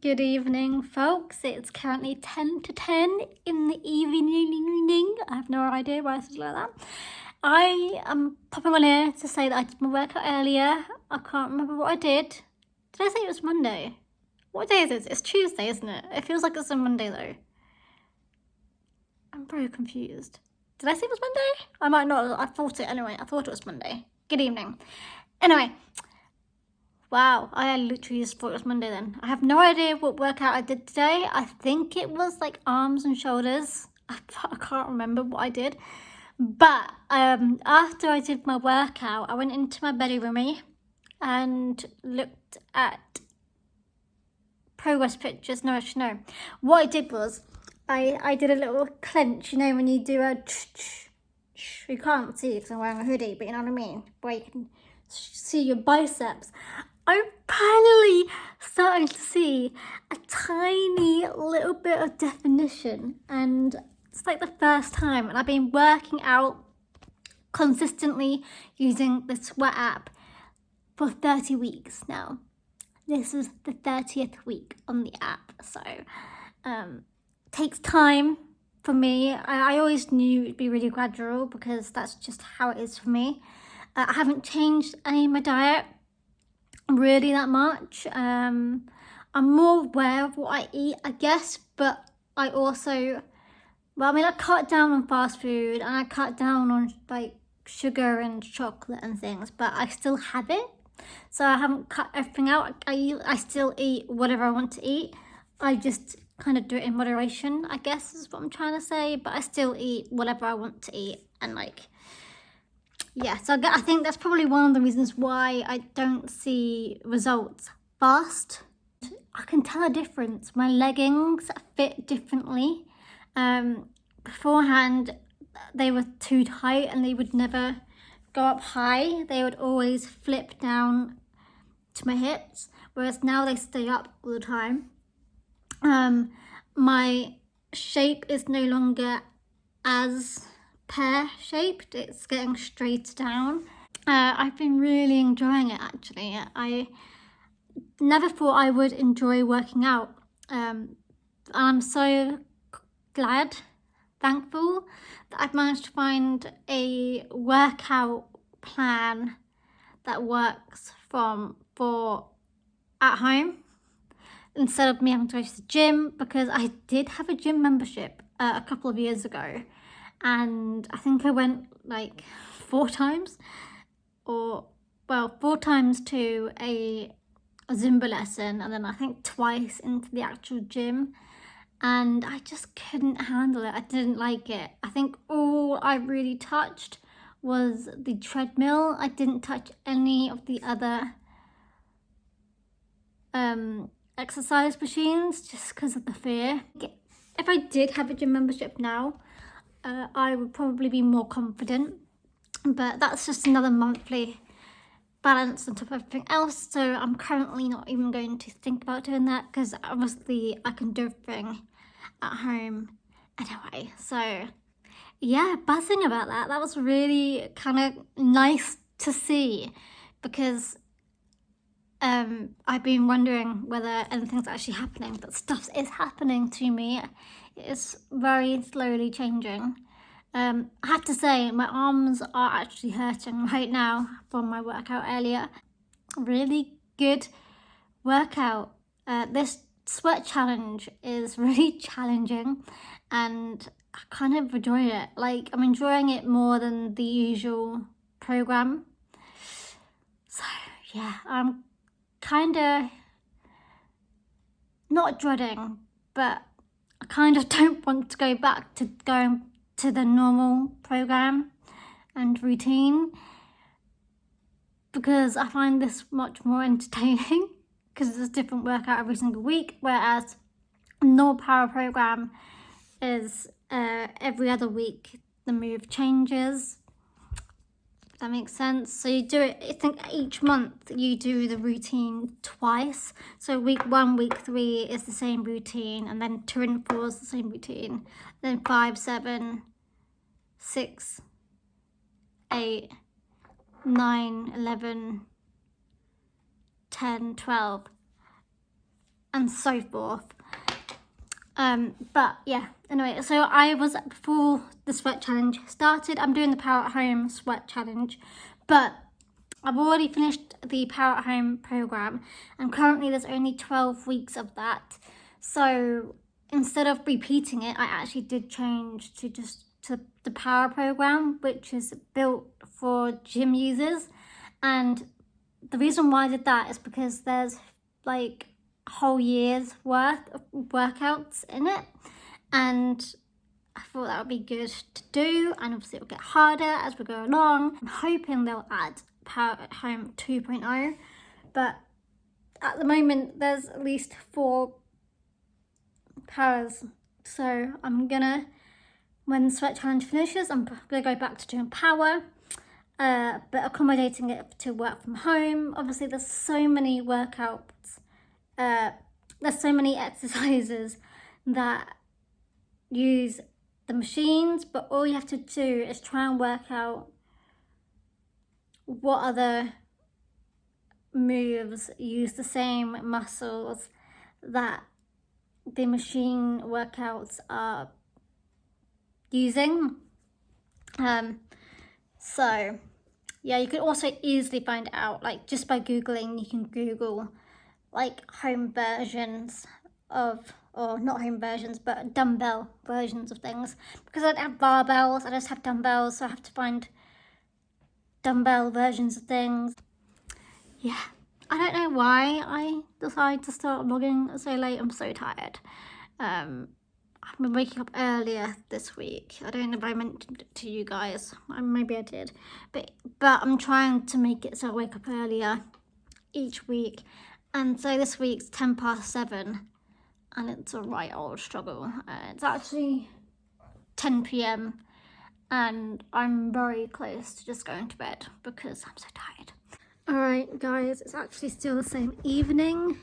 Good evening, folks. It's currently 10 to 10 in the evening. I have no idea why it's like that. I am popping on here to say that I did my workout earlier. I can't remember what I did. Did I say it was Monday? What day is it? It's Tuesday, isn't it? It feels like it's a Monday though. I'm very confused. Did I say it was Monday? I might not. I thought it anyway. I thought it was Monday. Good evening. Anyway. Wow, I literally just thought it was Monday then. I have no idea what workout I did today. I think it was like arms and shoulders. I can't remember what I did. But after I did my workout, I went into my bedroom and looked at progress pictures. No, actually no. What I did was I did a little clench, you know, when you do a you can't see because I'm wearing a hoodie, but you know what I mean? Where you can see your biceps. I'm finally starting to see a tiny little bit of definition, and it's like the first time, and I've been working out consistently using the Sweat app for 30 weeks now. This is the 30th week on the app, so takes time for me. I always knew it'd be really gradual because that's just how it is for me. I haven't changed any of my diet really that much. I'm more aware of what I eat, I guess, but I also, I cut down on fast food and I cut down on like sugar and chocolate and things, but I still have it. So I haven't cut everything out. I still eat whatever I want to eat. I just kind of do it in moderation, I guess is what I'm trying to say, but I still eat whatever I want to eat, and like, yeah, so I think that's probably one of the reasons why I don't see results fast. I can tell a difference. My leggings fit differently. Beforehand, they were too tight and they would never go up high. They would always flip down to my hips, whereas now they stay up all the time. My shape is no longer as pear-shaped, it's getting straight down. I've been really enjoying it actually. I never thought I would enjoy working out. I'm so glad, thankful that I've managed to find a workout plan that works for at home instead of me having to go to the gym, because I did have a gym membership a couple of years ago, and I think I went like 4 times to a Zumba lesson, and then I think twice into the actual gym, and I just couldn't handle it. I didn't like it. I think all I really touched was the treadmill. I didn't touch any of the other exercise machines just because of the fear. If I did have a gym membership now, I would probably be more confident, but that's just another monthly balance on top of everything else, so I'm currently not even going to think about doing that because obviously I can do everything at home anyway. So yeah, buzzing about that. That was really kind of nice to see, because I've been wondering whether anything's actually happening, but stuff is happening to me. It's very slowly changing. I have to say, my arms are actually hurting right now from my workout earlier. Really good workout. This sweat challenge is really challenging, and I kind of enjoy it. Like, I'm enjoying it more than the usual program. So yeah, I'm kind of not dreading, but I kind of don't want to go back to going to the normal program and routine, because I find this much more entertaining because it's a different workout every single week, whereas normal power program is every other week the move changes. That makes sense. So you do it, I think each month you do the routine twice. So week 1, week 3 is the same routine, and then 2 and 4 is the same routine. Then 5, 7, 6, 8, 9, 11, 10, 12. and so forth. But yeah, anyway, so I was, before the sweat challenge started, I'm doing the Power at Home sweat challenge, but I've already finished the Power at Home program, and currently there's only 12 weeks of that. So instead of repeating it, I actually did change to just to the Power program, which is built for gym users. And the reason why I did that is because there's like a whole year's worth of workouts in it, and I thought that would be good to do, and obviously it'll get harder as we go along. I'm hoping they'll add Power at Home 2.0, but at the moment there's at least 4 powers. So I'm gonna, when the sweat challenge finishes, I'm gonna go back to doing power, but accommodating it to work from home. Obviously there's so many workouts, there's so many exercises that use the machines, but all you have to do is try and work out what other moves use the same muscles that the machine workouts are using. So yeah, you can also easily find out, like just by googling. You can google like home versions of, or not home versions, but dumbbell versions of things, because I don't have barbells, I just have dumbbells, so I have to find dumbbell versions of things. Yeah, I don't know why I decided to start vlogging so late. I'm so tired. I've been waking up earlier this week. I don't know if I mentioned it to you guys. Maybe I did, but I'm trying to make it so I wake up earlier each week. And so this week's 7:10, and it's a right old struggle. It's actually 10 p.m. and I'm very close to just going to bed because I'm so tired. Alright guys, it's actually still the same evening,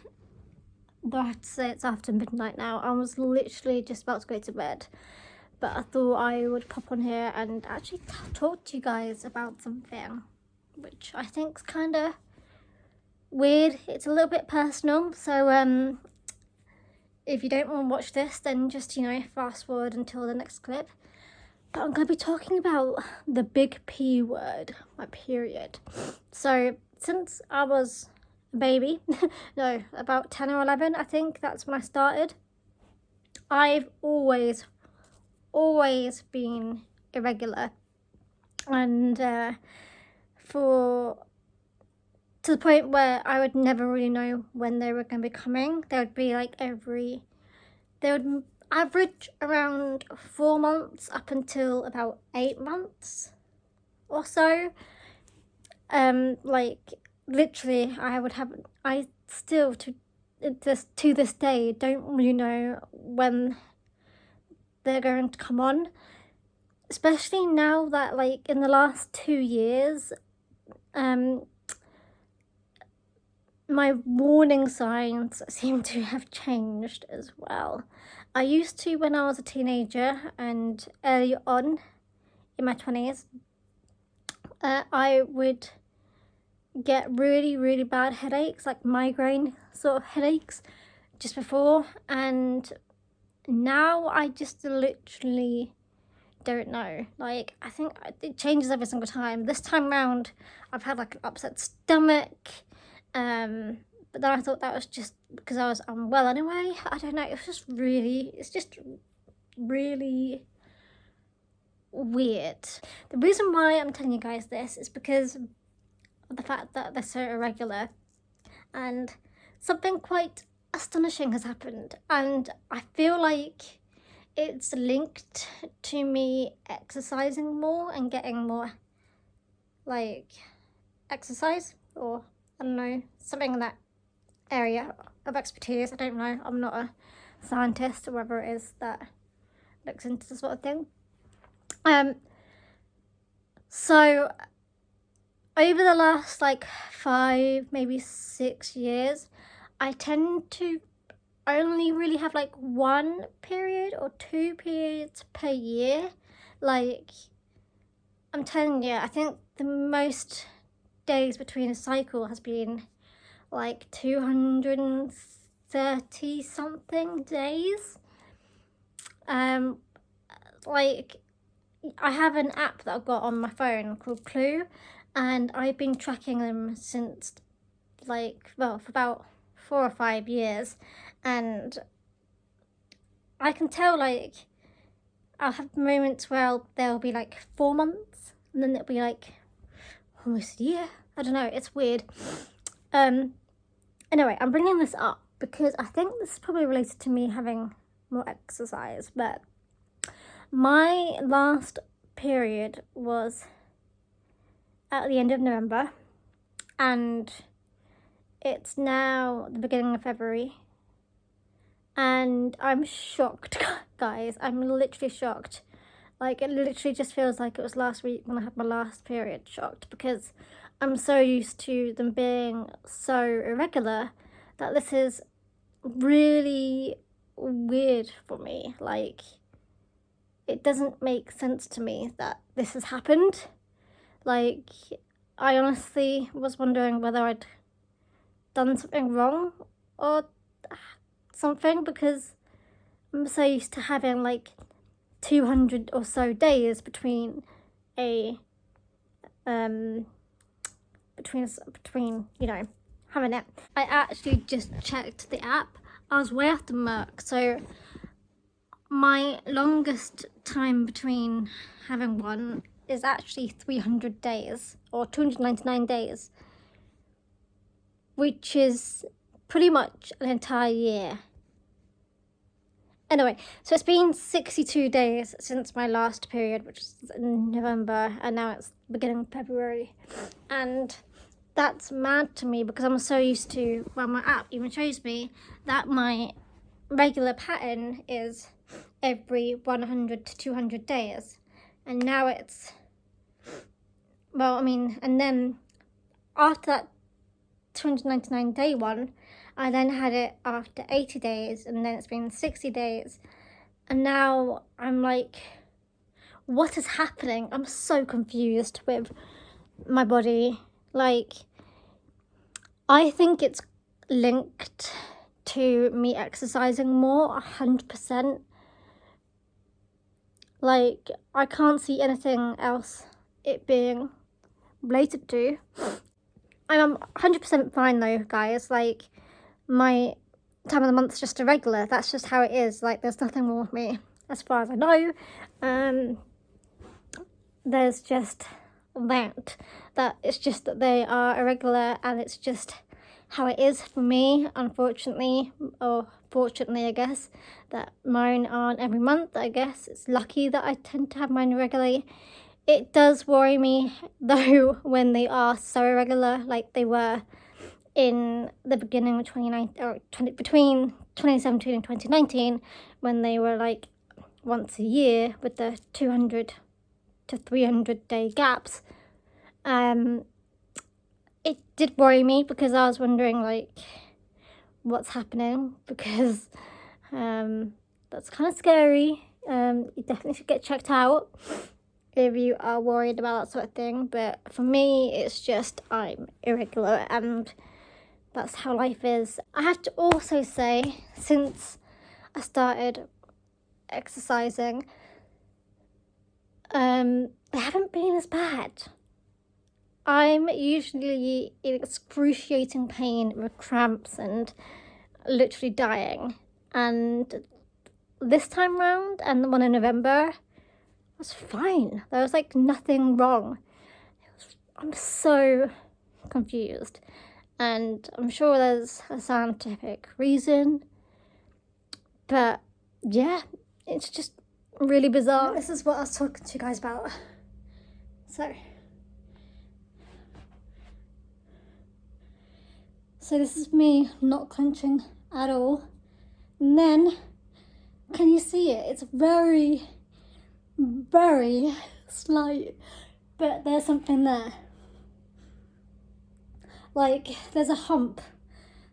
though I have to say it's after midnight now. I was literally just about to go to bed, but I thought I would pop on here and actually talk to you guys about something which I think's kind of weird. It's a little bit personal, so if you don't want to watch this, then just, fast forward until the next clip. But I'm going to be talking about the big P word, my period. So since I was a baby, no, about 10 or 11, I think that's when I started, I've always been irregular. And to the point where I would never really know when they were going to be coming. They would be like they would average around 4 months up until about 8 months or so. Like literally I still to this day don't really know when they're going to come on, especially now that, like, in the last 2 years, my warning signs seem to have changed as well. I used to, when I was a teenager and early on in my 20s, I would get really, really bad headaches, like migraine sort of headaches, just before. And now I just literally don't know. Like, I think it changes every single time. This time round, I've had like an upset stomach. But then I thought that was just because I was unwell anyway. I don't know, it's just really weird. The reason why I'm telling you guys this is because of the fact that they're so irregular, and something quite astonishing has happened, and I feel like it's linked to me exercising more and getting more like exercise, or I don't know, something in that area of expertise. I don't know, I'm not a scientist or whatever it is that looks into this sort of thing. So over the last like 5, maybe 6 years, I tend to only really have like 1 period or 2 periods per year. Like, I'm telling you, I think the most days between a cycle has been like 230 30 something days. Like, I have an app that I've got on my phone called Clue, and I've been tracking them since, like, well, for about 4 or 5 years, and I can tell, like, I'll have moments where there'll be like 4 months, and then it'll be like almost a year. I don't know, it's weird. Anyway, I'm bringing this up because I think this is probably related to me having more exercise, but my last period was at the end of November, and it's now the beginning of February, and I'm shocked, guys. I'm literally shocked. Like, it literally just feels like it was last week when I had my last period. Shocked, because I'm so used to them being so irregular that this is really weird for me. Like, it doesn't make sense to me that this has happened. Like, I honestly was wondering whether I'd done something wrong or something, because I'm so used to having like 200 or so days between between you know, having it. I actually just checked the app. I was way after mark, so my longest time between having one is actually 300 days, or 299 days, which is pretty much an entire year. Anyway, so it's been 62 days since my last period, which was in November, and now it's beginning of February. And that's mad to me, because I'm so used to, well, my app even shows me that my regular pattern is every 100 to 200 days. And now it's, well, I mean, and then after that 299 day one, I then had it after 80 days, and then it's been 60 days. And now I'm like, what is happening? I'm so confused with my body. Like, I think it's linked to me exercising more, 100%. Like, I can't see anything else it being related to. I'm 100% fine though, guys. Like, my time of the month's just irregular. That's just how it is. Like, there's nothing wrong with me as far as I know. There's just that it's just that they are irregular, and it's just how it is for me, unfortunately, or fortunately, I guess, that mine aren't every month. I guess it's lucky that I tend to have mine regularly. It does worry me though when they are so irregular, like they were in the beginning of between 2017 and 2019, when they were like once a year with the 200 to 300 day gaps. It did worry me, because I was wondering like what's happening, because that's kind of scary. You definitely should get checked out if you are worried about that sort of thing. But for me, it's just I'm irregular, and that's how life is. I have to also say, since I started exercising, they haven't been as bad. I'm usually in excruciating pain with cramps and literally dying. And this time round, and the one in November, was fine. There was like nothing wrong. I'm so confused. And I'm sure there's a scientific reason. But yeah, it's just really bizarre. This is what I was talking to you guys about. So this is me not clenching at all. And then, can you see it? It's very, very slight, but there's something there. Like, there's a hump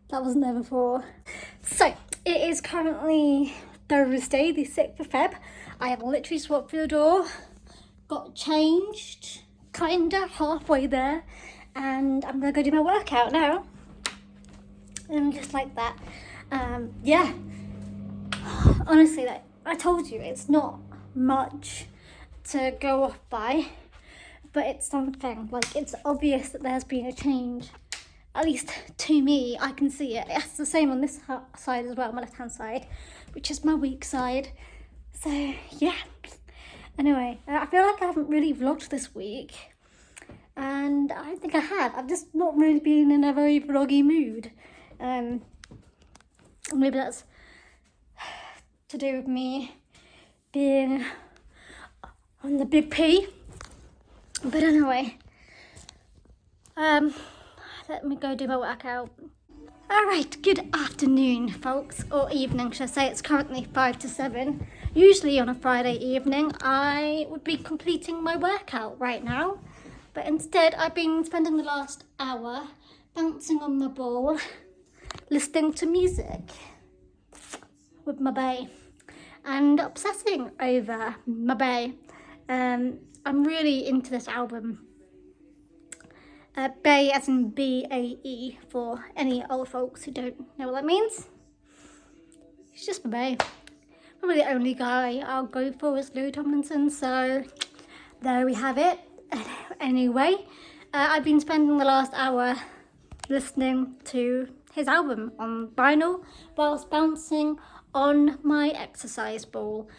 that wasn't there before. So, it is currently Thursday, the 6th of Feb. I have literally just walked through the door, got changed, kinda halfway there, and I'm gonna go do my workout now. And just like that. Yeah, honestly, like I told you, it's not much to go off by, but it's something. Like, it's obvious that there's been a change. At least to me, I can see it. It's the same on this side as well, my left hand side, which is my weak side. So yeah. Anyway, I feel like I haven't really vlogged this week, and I don't think I have. I've just not really been in a very vloggy mood. Maybe that's to do with me being on the big P. But anyway, let me go do my workout. Alright, good afternoon folks, or evening should I say. It's currently 5 to 7. Usually on a Friday evening I would be completing my workout right now, but instead I've been spending the last hour bouncing on the ball, listening to music with my bae and obsessing over my bae. I'm really into this album. Bae as in B-A-E for any old folks who don't know what that means. It's just my bae. Probably the only guy I'll go for is Louis Tomlinson, so there we have it. Anyway, I've been spending the last hour listening to his album on vinyl whilst bouncing on my exercise ball.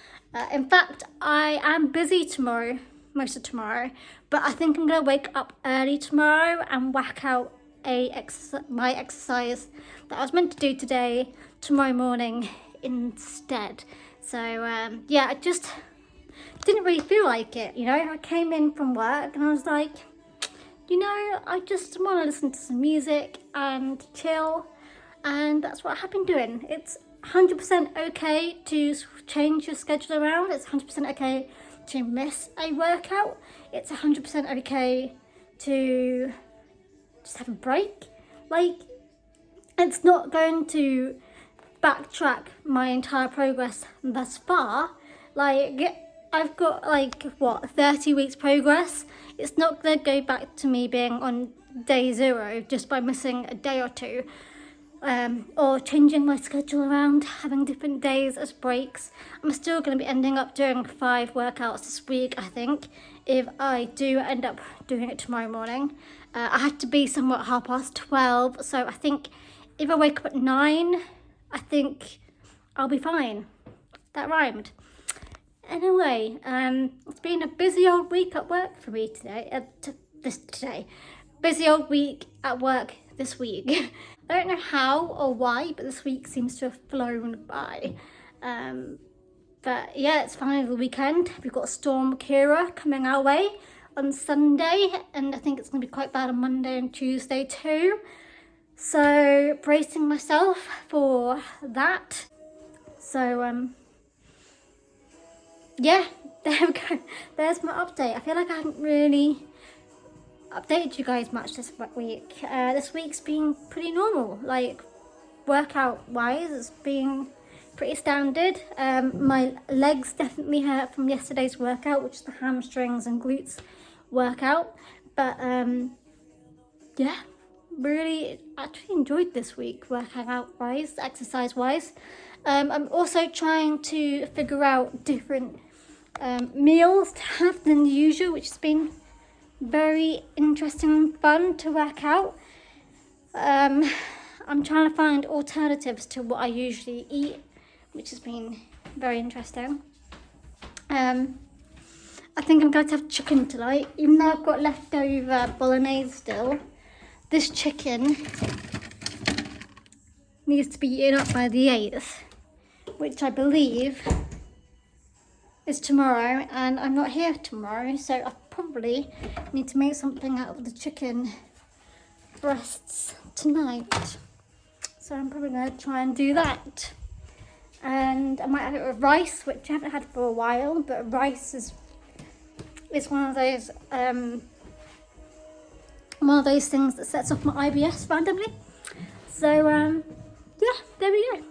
In fact, I am busy tomorrow, most of tomorrow, but I think I'm gonna wake up early tomorrow and whack out my exercise that I was meant to do today, tomorrow morning instead. So yeah, I just didn't really feel like it, you know. I came in from work and I was like, you know, I just want to listen to some music and chill, and that's what I've been doing. It's 100% okay to change your schedule around. It's 100% okay to miss a workout. It's 100% okay to just have a break. Like, it's not going to backtrack my entire progress thus far. Like, I've got like, what, 30 weeks progress. It's not gonna go back to me being on day 0 just by missing a day or two. Or changing my schedule around, having different days as breaks. I'm still going to be ending up doing 5 workouts this week, I think, if I do end up doing it tomorrow morning. I had to be somewhere at 12:30, so I think if I wake up at 9, I think I'll be fine. That rhymed. Anyway, it's been a busy old week at work for me today. Busy old week at work this week. I don't know how or why, but this week seems to have flown by. But yeah, it's finally the weekend. We've got Storm Kira coming our way on Sunday, and I think it's going to be quite bad on Monday and Tuesday too. So bracing myself for that. So yeah, there we go. There's my update. I feel like I haven't really updated you guys much this week. This week's been pretty normal, like workout wise. It's been pretty standard. My legs definitely hurt from yesterday's workout, which is the hamstrings and glutes workout, but yeah, really actually enjoyed this week working out wise, exercise wise. I'm also trying to figure out different meals to have than usual, which has been very interesting and fun to work out. I'm trying to find alternatives to what I usually eat, which has been very interesting. I think I'm going to have chicken tonight, even though I've got leftover bolognese still. This chicken needs to be eaten up by the 8th, which I believe is tomorrow, and I'm not here tomorrow, so I probably need to make something out of the chicken breasts tonight. So I'm probably going to try and do that. And I might have it with rice, which I haven't had for a while, but rice is one of those things that sets off my IBS randomly. So yeah, there we go.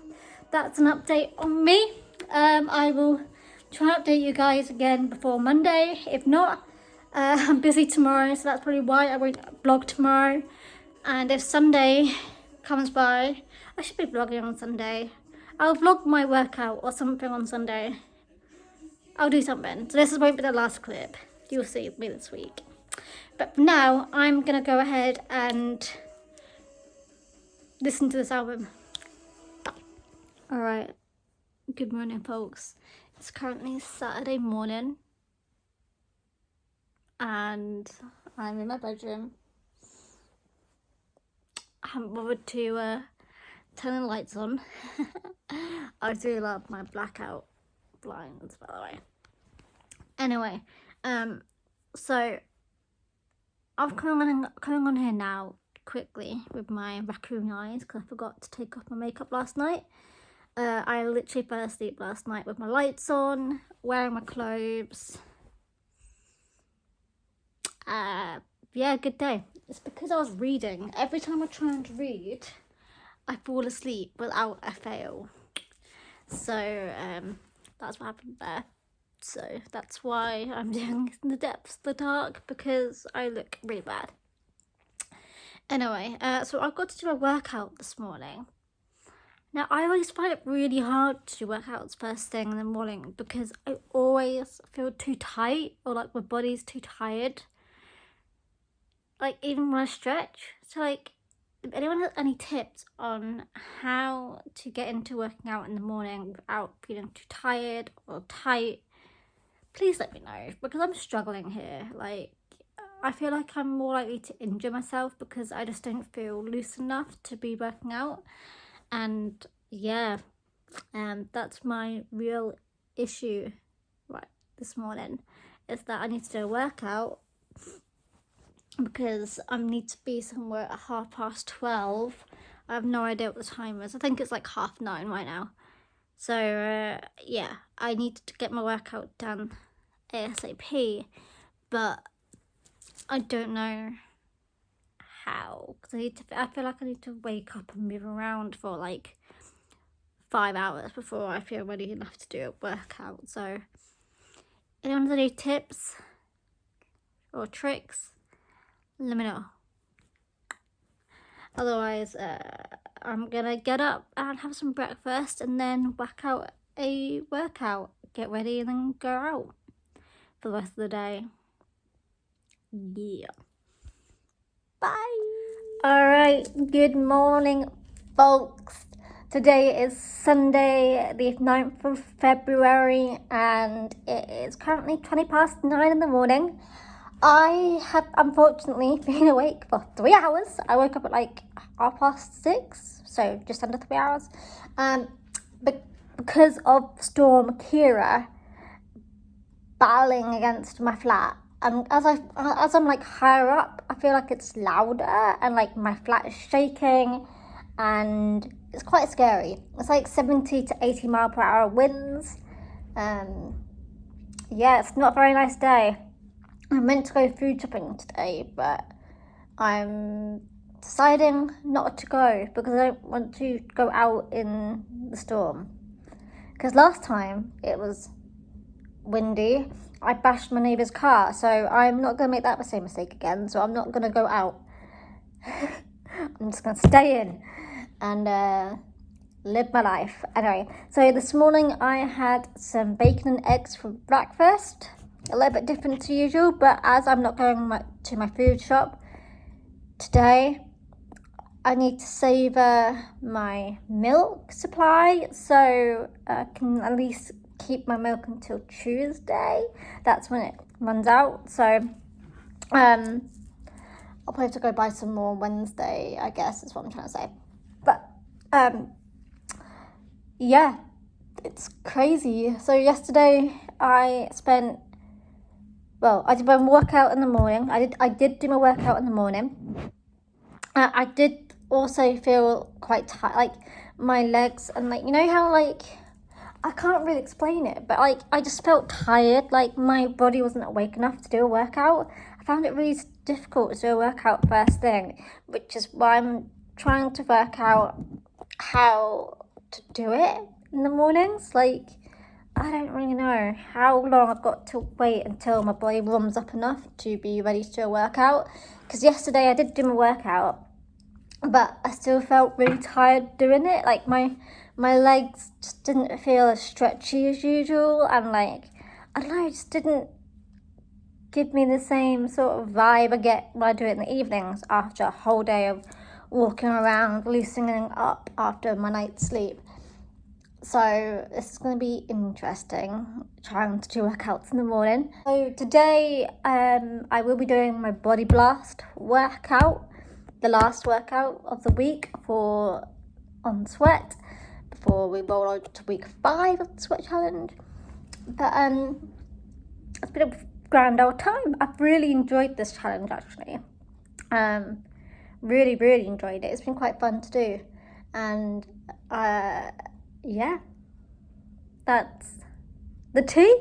That's an update on me. I will try and update you guys again before Monday. If not, I'm busy tomorrow, so that's probably why I won't vlog tomorrow. And if Sunday comes by, I should be vlogging on Sunday. I'll vlog my workout or something on Sunday. I'll do something. So this won't be the last clip. You'll see me this week. But for now, I'm going to go ahead and listen to this album. Alright. Good morning, folks. It's currently Saturday morning. And I'm in my bedroom. I haven't bothered to turn the lights on. I do love my blackout blinds, by the way. Anyway, so I'm coming on here now quickly with my raccoon eyes because I forgot to take off my makeup last night. I literally fell asleep last night with my lights on, wearing my clothes. Yeah, good day. It's because I was reading. Every time I try and read, I fall asleep without a fail. So that's what happened there. So that's why I'm doing it in the depths of the dark, because I look really bad. Anyway, so I've got to do a workout this morning. Now, I always find it really hard to do workouts first thing in the morning because I always feel too tight, or like my body's too tired. Like, even when I stretch. So, like, if anyone has any tips on how to get into working out in the morning without feeling too tired or tight, please let me know, because I'm struggling here. Like, I feel like I'm more likely to injure myself because I just don't feel loose enough to be working out. And yeah, that's my real issue right this morning, is that I need to do a workout because I need to be somewhere at 12:30. I have no idea what the time is. I think it's like 9:30 right now. So yeah, I need to get my workout done ASAP, but I don't know how, because I feel like I need to wake up and move around for like 5 hours before I feel ready enough to do a workout. So anyone has any tips or tricks, let me know. Otherwise, I'm gonna get up and have some breakfast and then whack out a workout, get ready, and then go out for the rest of the day. Yeah. Bye. Alright, good morning, folks. Today is Sunday, the 9th of February, and it is currently 9:20 in the morning. I have unfortunately been awake for 3 hours. I woke up at like 6:30, so just under 3 hours. But because of Storm Kira battling against my flat, and as I'm like higher up, I feel like it's louder and like my flat is shaking, and it's quite scary. It's like 70 to 80 mile per hour winds. Yeah, it's not a very nice day. I'm meant to go food shopping today, but I'm deciding not to go because I don't want to go out in the storm. Because last time it was windy, I bashed my neighbour's car, so I'm not going to make that same mistake again. So I'm not going to go out. I'm just going to stay in and live my life. Anyway, so this morning I had some bacon and eggs for breakfast. A little bit different to usual, but as I'm not going to my food shop today, I need to savour my milk supply, so I can at least keep my milk until Tuesday. That's when it runs out. So I'll probably have to go buy some more Wednesday, I guess is what I'm trying to say. But yeah, it's crazy. So yesterday I did my workout in the morning. I did do my workout in the morning. I did also feel quite tired, like my legs, and like, you know how like, I can't really explain it, but like I just felt tired, like my body wasn't awake enough to do a workout. I found it really difficult to do a workout first thing, which is why I'm trying to work out how to do it in the mornings. Like, I don't really know how long I've got to wait until my body warms up enough to be ready to do a workout. Because yesterday I did do my workout but I still felt really tired doing it. Like my legs just didn't feel as stretchy as usual, and like I don't know, it just didn't give me the same sort of vibe I get when I do it in the evenings after a whole day of walking around, loosening up after my night's sleep. So this is going to be interesting, trying to do workouts in the morning. So today I will be doing my body blast workout, the last workout of the week for on sweat, before we roll on to week 5 of the sweat challenge. But it's been a grand old time. I've really enjoyed this challenge actually. Really enjoyed it. It's been quite fun to do, and yeah, that's the tea.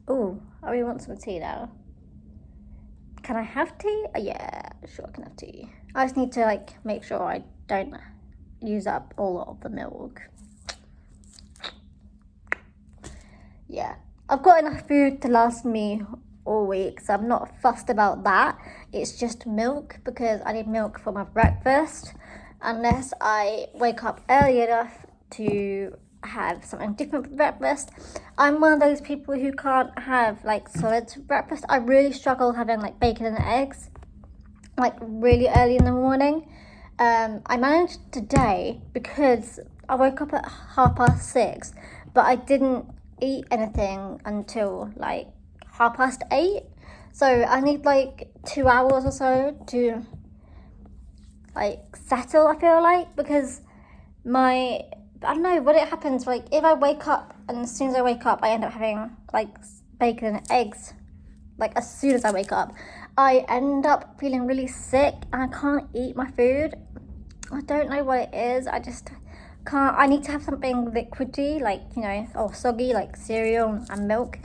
Oh, I really want some tea now. Can I have tea? Yeah, sure I can have tea. I just need to like make sure I don't use up all of the milk. Yeah, I've got enough food to last me all week, so I'm not fussed about that. It's just milk, because I need milk for my breakfast, unless I wake up early enough to have something different for breakfast. I'm one of those people who can't have like solids for breakfast. I really struggle having like bacon and eggs like really early in the morning. I managed today because I woke up at 6:30, but I didn't eat anything until like 8:30. So I need like 2 hours or so to like settle, I feel like, because I don't know what it happens, like if I wake up and as soon as I wake up I end up having like bacon and eggs, like as soon as I wake up I end up feeling really sick and I can't eat my food. I don't know what it is, I just can't. I need to have something liquidy, like, you know, or soggy, like cereal and milk,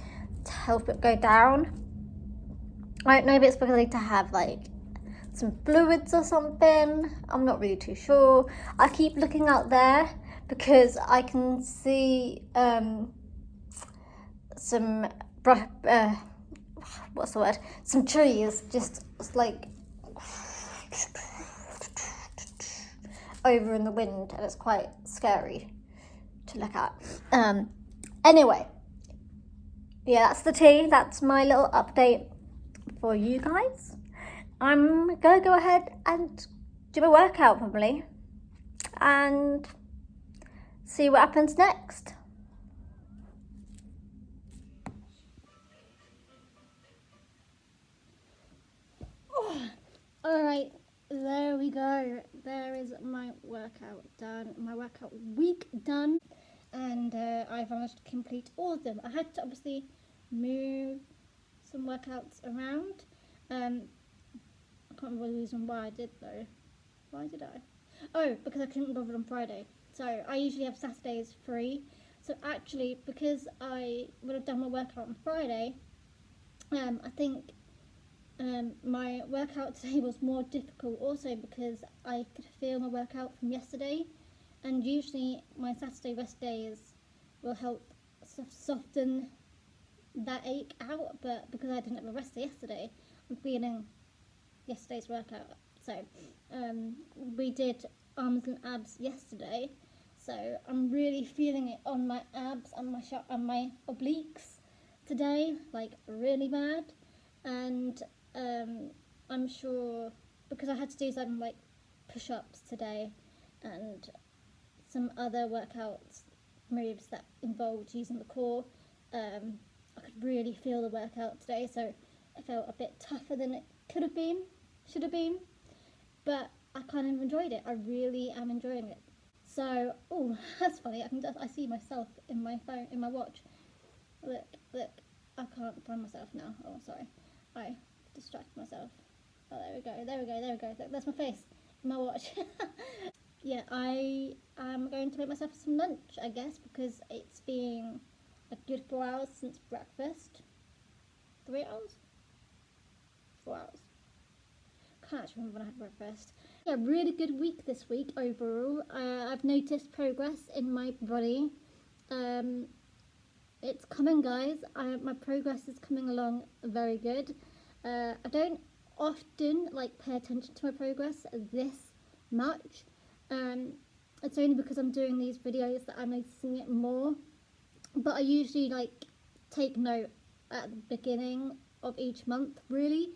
to help it go down. I don't know if it's because I need to have like some fluids or something. I'm not really too sure. I keep looking out there because I can see some what's the word? Some trees just like over in the wind, and it's quite scary to look at. Anyway, yeah, that's the tea. That's my little update for you guys. I'm gonna go ahead and do a workout probably, and see what happens next. Alright, there we go. There is my workout done, my workout week done, and I've managed to complete all of them. I had to obviously move some workouts around. I can't remember the reason why I did though. Why did I? Oh, because I couldn't bother on Friday. So I usually have Saturdays free. So actually, because I would have done my workout on Friday, I think my workout today was more difficult also because I could feel my workout from yesterday, and usually my Saturday rest days will help soften that ache out, but because I didn't have a rest day yesterday, I'm feeling yesterday's workout. So we did arms and abs yesterday, so I'm really feeling it on my abs and my obliques today, like really bad. And I'm sure, because I had to do some like push-ups today and some other workouts moves that involved using the core, I could really feel the workout today, so it felt a bit tougher than it could have been, should have been, but I kind of enjoyed it. I really am enjoying it. So, oh, that's funny. I see myself in my phone, in my watch. Look, I can't find myself now. Oh, sorry. I distracted myself. Oh, there we go. Look, that's my face in my watch. Yeah, I am going to make myself some lunch, I guess, because it's been a good 4 hours since breakfast. 3 hours? 4 hours. Can't actually remember when I had breakfast. Yeah, really good week this week overall. I've noticed progress in my body. It's coming, guys. My progress is coming along very good. I don't often like pay attention to my progress this much. It's only because I'm doing these videos that I'm noticing it more. But I usually like take note at the beginning of each month, really.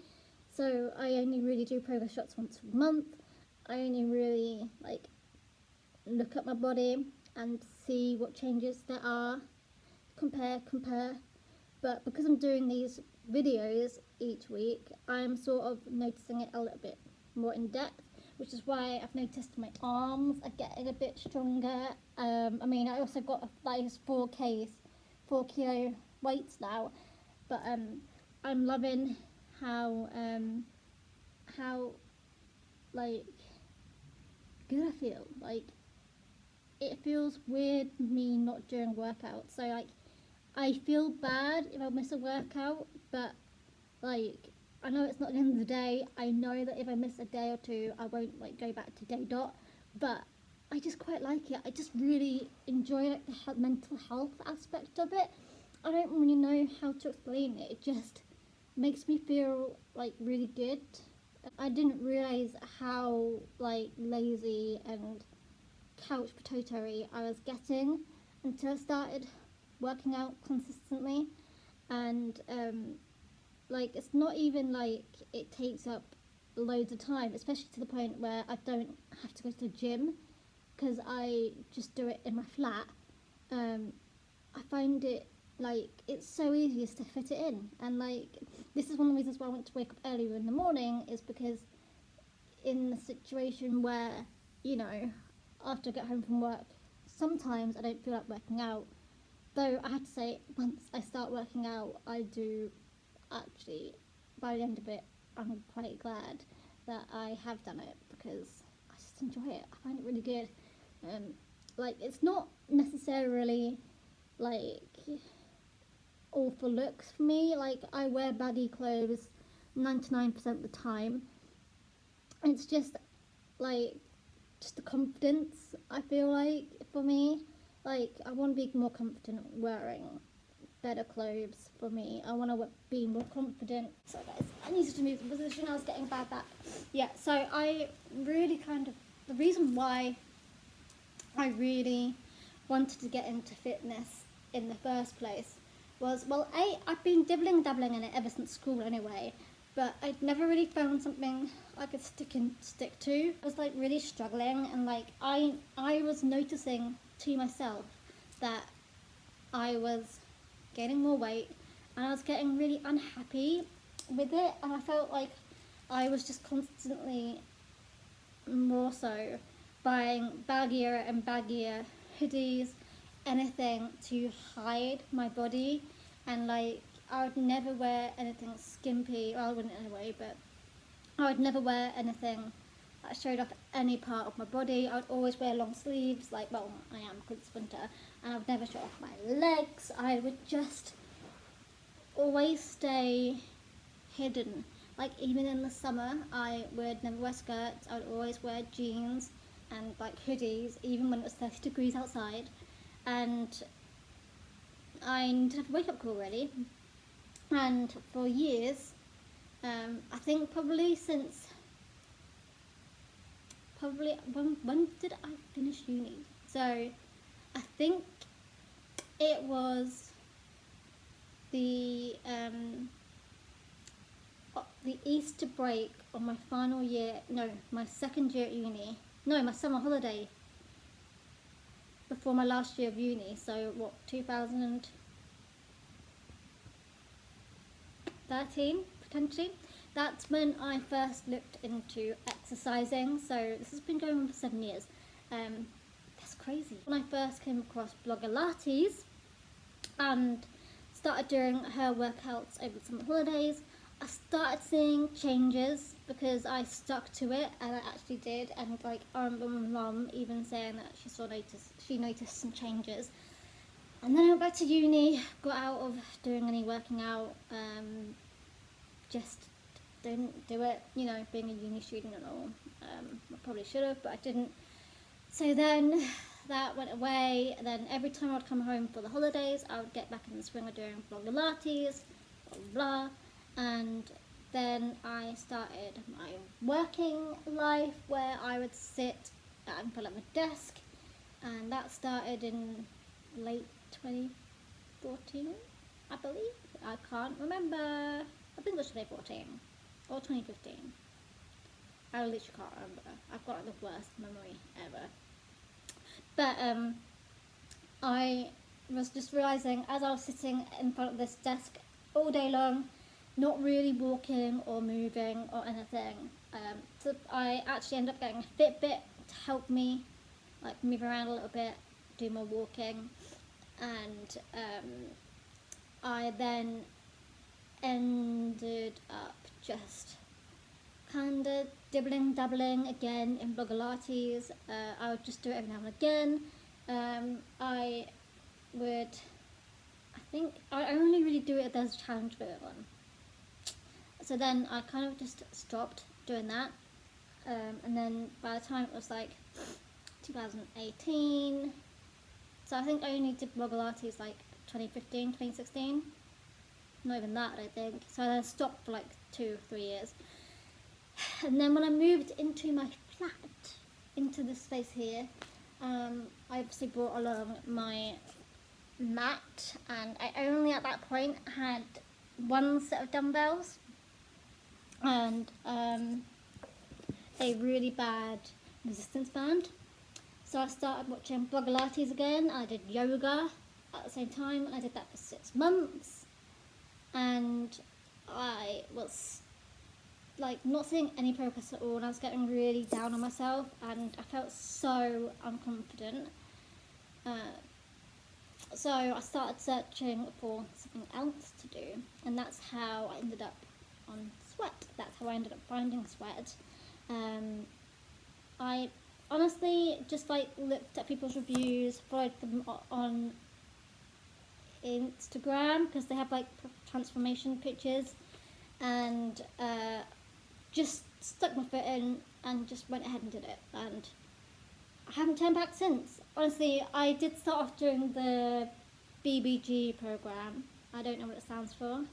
So I only really do progress shots once a month. I only really like look at my body and see what changes there are, compare. But because I'm doing these videos each week, I'm sort of noticing it a little bit more in depth, which is why I've noticed my arms are getting a bit stronger. I mean, I also got those 4 kilo weights now, but I'm loving how like good I feel. Like, it feels weird me not doing workouts. So like, I feel bad if I miss a workout, but like, I know it's not the end of the day. I know that if I miss a day or two, I won't like go back to day dot. But I just quite like it. I just really enjoy like the mental health aspect of it. I don't really know how to explain it. It just makes me feel like really good. I didn't realize how like lazy and couch potatoey I was getting until I started working out consistently. And like, it's not even like it takes up loads of time, especially to the point where I don't have to go to the gym because I just do it in my flat. I find it like it's so easy just to fit it in, and like, this is one of the reasons why I want to wake up earlier in the morning, is because in the situation where, you know, after I get home from work, sometimes I don't feel like working out. Though I have to say, once I start working out, I do actually, by the end of it, I'm quite glad that I have done it because I just enjoy it. I find it really good. Like, it's not necessarily like all for looks for me. Like, I wear baggy clothes 99% of the time. It's just like just the confidence, I feel like, for me. Like, I want to be more confident wearing better clothes for me. I want to be more confident. So guys, I needed to move the position. I was getting bad back. Yeah, so I really kind of, the reason why I really wanted to get into fitness in the first place was, well, I've been dabbling in it ever since school anyway, but I'd never really found something I could stick to. I was like really struggling, and like I was noticing to myself that I was gaining more weight and I was getting really unhappy with it, and I felt like I was just constantly more so buying baggier and baggier hoodies, anything to hide my body. And like, I would never wear anything skimpy. Well, I wouldn't anyway, but I would never wear anything that showed off any part of my body. I would always wear long sleeves, like, well, I am because it's winter, and I would never show off my legs. I would just always stay hidden. Like, even in the summer, I would never wear skirts. I would always wear jeans and like hoodies, even when it was 30 degrees outside. And I didn't have a wake up call really. And for years, I think probably since when did I finish uni? So I think it was the Easter break of my final year, no, my second year at uni, no, my summer holiday before my last year of uni. So what, 2013 potentially? That's when I first looked into exercising. So this has been going on for 7 years. That's crazy. When I first came across Blogilates and started doing her workouts over the summer holidays, I started seeing changes because I stuck to it, and I actually did. And like, I remember my mum even saying that she noticed some changes. And then I went back to uni, got out of doing any working out, just didn't do it, you know, being a uni student and all. I probably should have, but I didn't. So then that went away, and then every time I'd come home for the holidays, I would get back in the swing of doing Blogilates, blah blah blah. And then I started my working life where I would sit in front of a desk, and that started in late 2014, I believe. I can't remember. I think it was 2014 or 2015. I literally can't remember. I've got the worst memory ever. But I was just realising as I was sitting in front of this desk all day long, not really walking or moving or anything. So I actually ended up getting a Fitbit to help me like move around a little bit, do more walking, and I then ended up just kind of dabbling again in Blogilates. I would just do it every now and again. I think I only really do it if there's a challenge going on. So then I kind of just stopped doing that. And then by the time it was like 2018, so I think I only did Blogilates like 2015, 2016. Not even that, I don't think. So I stopped for like 2-3 years. And then when I moved into my flat, into this space here, I obviously brought along my mat, and I only at that point had one set of dumbbells and a really bad resistance band. So I started watching Blogilates again. I did yoga at the same time. I did that for 6 months, and I was like not seeing any progress at all, and I was getting really down on myself, and I felt so unconfident. So I started searching for something else to do, and that's how I ended up on Sweat. That's how I ended up finding Sweat. I honestly just like looked at people's reviews, followed them on Instagram because they have like transformation pictures, and just stuck my foot in and just went ahead and did it, and I haven't turned back since. Honestly, I did start off doing the BBG program. I don't know what it stands for.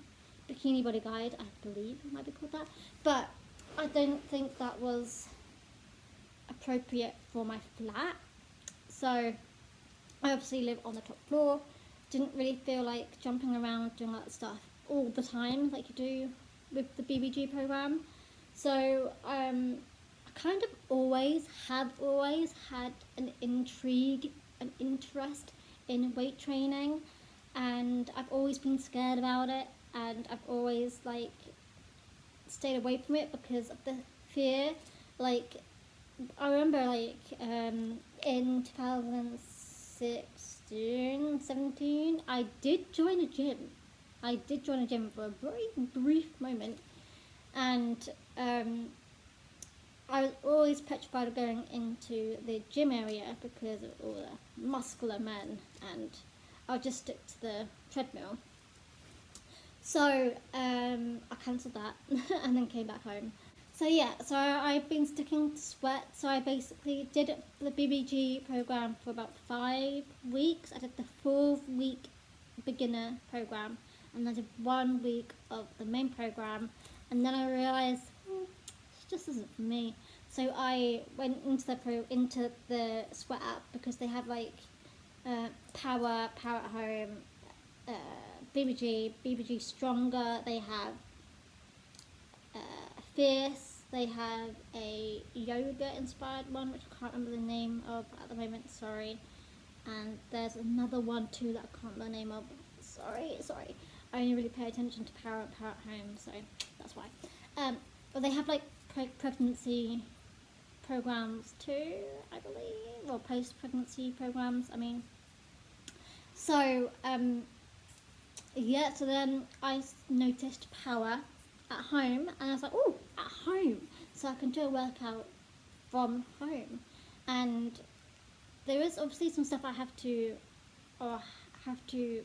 Bikini Body Guide, I believe it might be called that. But I don't think that was appropriate for my flat. So I obviously live on the top floor. Didn't really feel like jumping around doing that stuff all the time like you do with the BBG program. So I kind of always had an intrigue, an interest in weight training, and I've always been scared about it, and I've always like stayed away from it because of the fear. Like I remember like in 2016, 17, I did join a gym. For a very brief moment, and I was always petrified of going into the gym area because of all the muscular men, and I would just stick to the treadmill. So I cancelled that and then came back home. So yeah, so I've been sticking to Sweat. So I basically did the BBG program for about 5 weeks. I did the 4-week beginner program, and I did 1 week of the main program, and then I realised this just isn't for me. So I went into the Sweat app because they have like Power at Home, BBG Stronger. They have Fierce. They have a yoga inspired one, which I can't remember the name of at the moment. Sorry. And there's another one too that I can't remember the name of. Sorry. I only really pay attention to Power at Home, so that's why. But they have like pregnancy programs too, I believe, or post-pregnancy programs, I mean. So, yeah, so then I noticed Power at Home, and I was like, oh, at home, so I can do a workout from home. And there is obviously some stuff I have to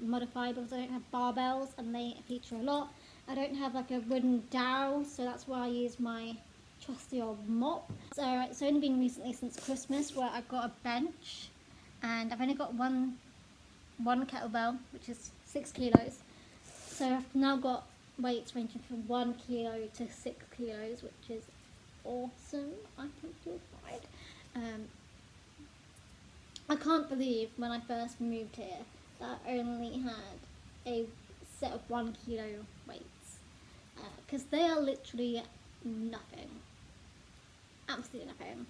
modify because I don't have barbells, and they feature a lot. I don't have like a wooden dowel, so that's why I use my trusty old mop. So it's only been recently since Christmas where I got a bench, and I've only got one kettlebell, which is 6 kilos. So I've now got weights ranging from 1 kilo to 6 kilos, which is awesome. I think you'll find. I can't believe when I first moved here that I only had a set of 1 kilo weights, because they are literally nothing, absolutely nothing.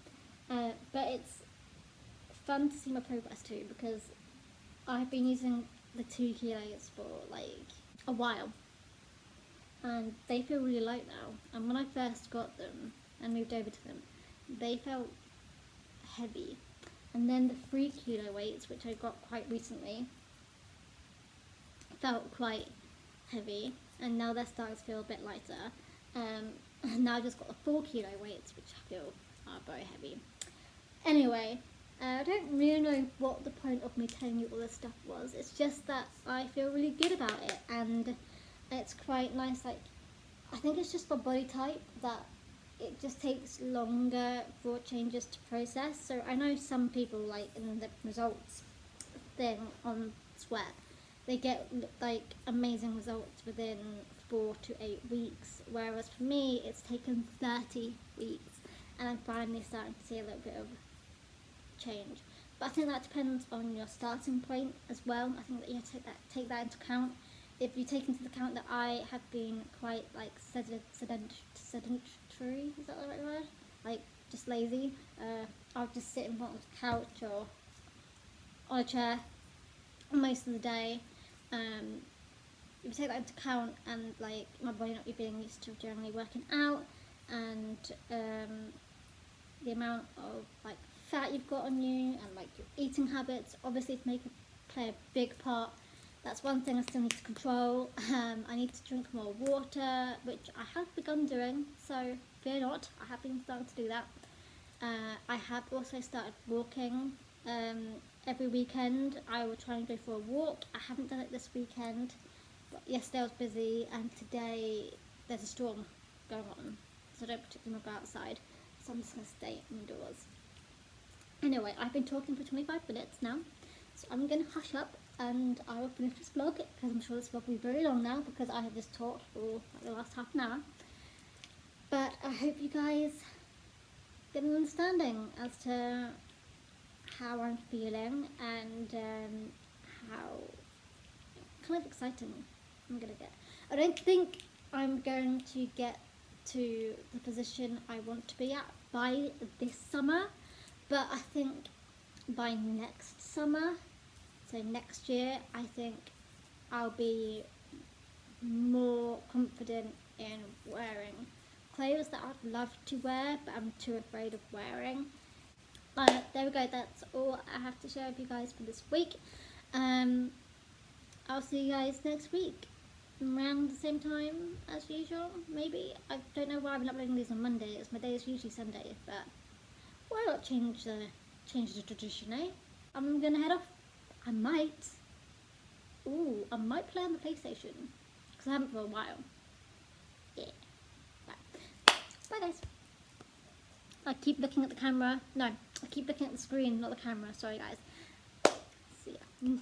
But it's fun to see my progress too, because I've been using the 2 kilos for like a while, and they feel really light now. And when I first got them and moved over to them, they felt heavy. And then the 3 kilo weights, which I got quite recently, felt quite heavy, and now they're starting to feel a bit lighter. And now I've just got the 4 kilo weights, which I feel are very heavy. Anyway, I don't really know what the point of me telling you all this stuff was. It's just that I feel really good about it, and it's quite nice. Like, I think it's just my body type that it just takes longer for changes to process. So I know some people, like in the results thing on Sweat, they get like amazing results within 4 to 8 weeks, whereas for me it's taken 30 weeks, and I'm finally starting to see a little bit of change. But I think that depends on your starting point as well. I think that you have to take that into account. If you take into account that I have been quite like sedentary, is that the right word? Like just lazy. I'll just sit in front of the couch or on a chair most of the day. If you take that into account, and like my body not being used to generally working out, and the amount of like fat you've got on you, and like your eating habits, obviously play a big part. That's one thing I still need to control. I need to drink more water, which I have begun doing, so fear not, I have been starting to do that. I have also started walking. Every weekend I will try and go for a walk. I haven't done it this weekend, but yesterday I was busy, and today there's a storm going on, so I don't particularly want to go outside, so I'm just going to stay indoors. Anyway, I've been talking for 25 minutes now, so I'm going to hush up and I will finish this vlog, because I'm sure this vlog will be very long now because I have just talked for like the last half an hour. But I hope you guys get an understanding as to how I'm feeling, and how kind of exciting I'm going to get. I don't think I'm going to get to the position I want to be at by this summer, but I think by next summer, so next year, I think I'll be more confident in wearing clothes that I'd love to wear, but I'm too afraid of wearing. There we go, that's all I have to share with you guys for this week. I'll see you guys next week, around the same time as usual, maybe. I don't know why I'm uploading these on Mondays. My day is usually Sunday, but why not change the tradition, eh? I'm gonna head off. I might play on the PlayStation, because I haven't for a while. Yeah. Bye guys. I keep looking at the camera. No, I keep looking at the screen, not the camera. Sorry guys. See ya.